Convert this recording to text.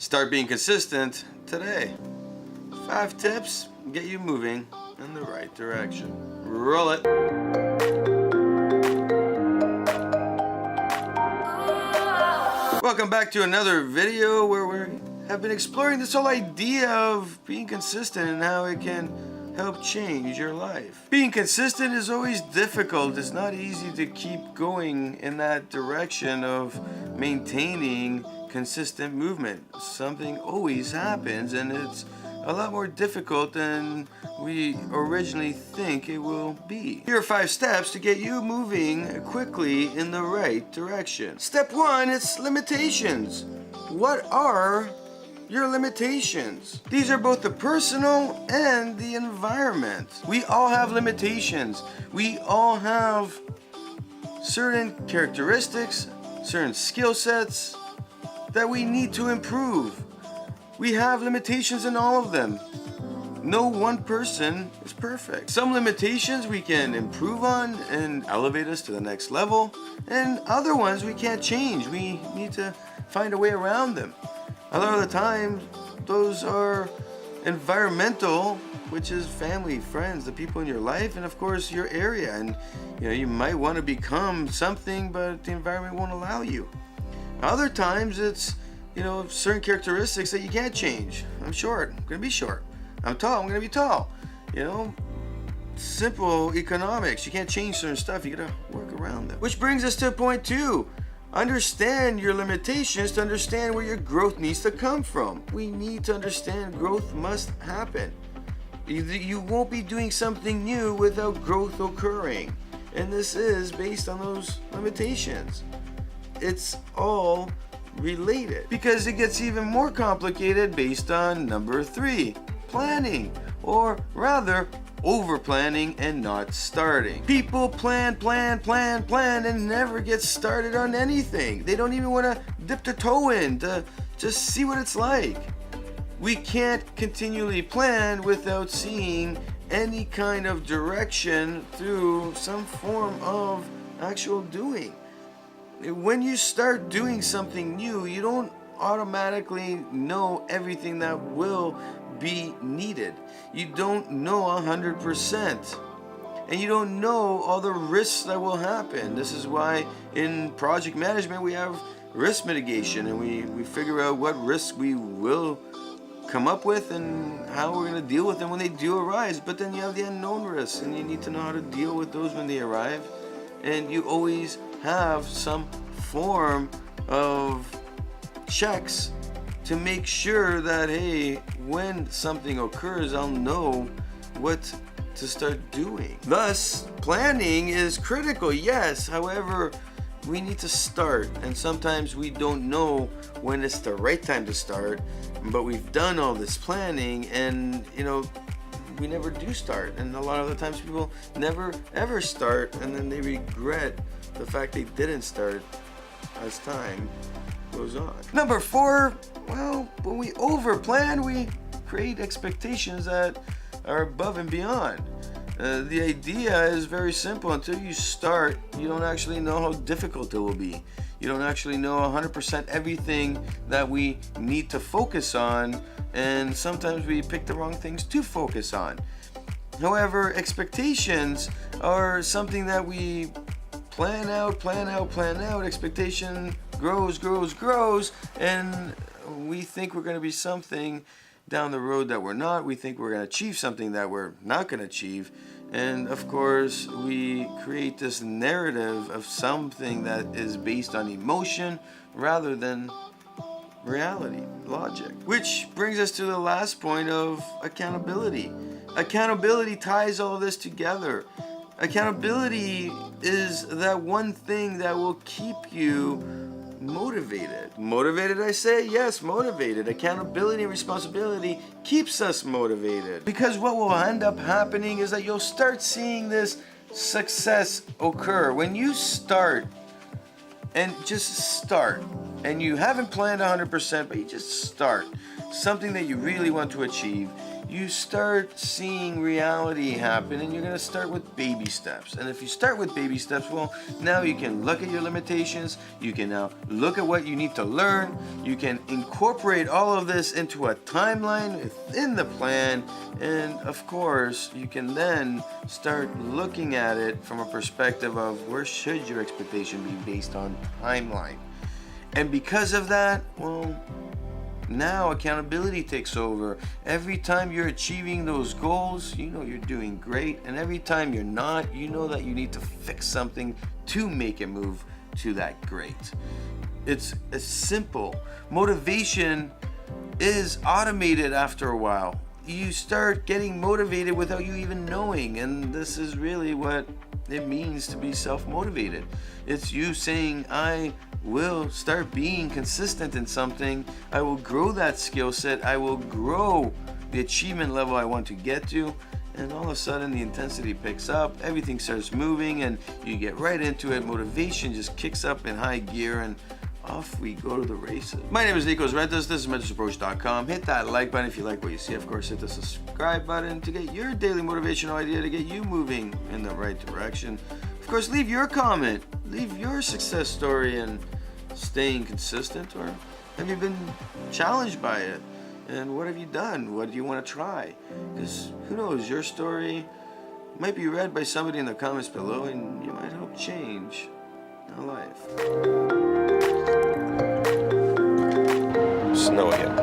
Start being consistent today. 5 tips get you moving in the right direction. Roll it. Welcome back to another video where we have been exploring this whole idea of being consistent and how it can help change your life. Being consistent is always difficult. It's not easy to keep going in that direction of maintaining consistent movement. Something always happens, and it's a lot more difficult than we originally think it will be. Here are 5 steps to get you moving quickly in the right direction. Step 1, it's limitations. What are your limitations? These are both the personal and the environment. We all have limitations. We all have certain characteristics, certain skill sets that we need to improve. We have limitations in all of them. No one person is perfect. Some limitations we can improve on and elevate us to the next level, and other ones we can't change. We need to find a way around them. A lot of the time, those are environmental, which is family, friends, the people in your life, and of course your area. And you might want to become something, but the environment won't allow you. Other times it's certain characteristics that you can't change. I'm short, I'm gonna be short. I'm tall, I'm gonna be tall. Simple economics. You can't change certain stuff, you gotta work around them. Which brings us to point 2. Understand your limitations to understand where your growth needs to come from. We need to understand growth must happen. You won't be doing something new without growth occurring. And this is based on those limitations. It's all related, because it gets even more complicated based on number 3, planning, or rather over planning and not starting. People plan and never get started on anything. They don't even want to dip their toe in to just see what it's like. We can't continually plan without seeing any kind of direction through some form of actual doing. When you start doing something new, you don't automatically know everything that will be needed. You don't know 100%. And you don't know all the risks that will happen. This is why in project management we have risk mitigation, and we figure out what risks we will come up with and how we're going to deal with them when they do arise. But then you have the unknown risks, and you need to know how to deal with those when they arrive. And you always have some form of checks to make sure that, hey, when something occurs, I'll know what to start doing. Thus, planning is critical, yes. However, we need to start, and sometimes we don't know when it's the right time to start, but we've done all this planning and we never do start. And a lot of the times people never ever start, and then they regret the fact they didn't start as time goes on. Number 4, well, when we over plan, we create expectations that are above and beyond. The idea is very simple. Until you start, you don't actually know how difficult it will be. You don't actually know 100% everything that we need to focus on, and sometimes we pick the wrong things to focus on. However, expectations are something that we plan out. Expectation grows, and we think we're going to be something down the road that we're not. We think we're going to achieve something that we're not going to achieve. And of course, we create this narrative of something that is based on emotion rather than reality, logic. Which brings us to the last point of accountability. Accountability ties all of this together. Accountability is that one thing that will keep you motivated. Motivated, I say? Yes, motivated. Accountability and responsibility keeps us motivated. Because what will end up happening is that you'll start seeing this success occur. When you start, and just start, and you haven't planned 100%, but you just start something that you really want to achieve, you start seeing reality happen, and you're going to start with baby steps. And if you start with baby steps, well, now you can look at your limitations, you can now look at what you need to learn, you can incorporate all of this into a timeline within the plan, and of course, you can then start looking at it from a perspective of where should your expectation be based on timeline. And because of that, well, now accountability takes over. Every time you're achieving those goals, you know you're doing great. And every time you're not, you know that you need to fix something to make it move to that great. It's simple. Motivation is automated after a while. You start getting motivated without you even knowing. And this is really what it means to be self-motivated. It's you saying, I will start being consistent in something. I will grow that skill set. I will grow the achievement level I want to get to. And all of a sudden the intensity picks up, everything starts moving, and you get right into it. Motivation just kicks up in high gear, and off we go to the races. My name is Nikos Rentas. This is MentorsApproach.com. Hit that like button if you like what you see. Of course, hit the subscribe button to get your daily motivational idea to get you moving in the right direction. Of course, leave your comment. Leave your success story and staying consistent, or have you been challenged by it? And what have you done? What do you want to try? Because who knows, your story might be read by somebody in the comments below, and you might help change a life. Snow again.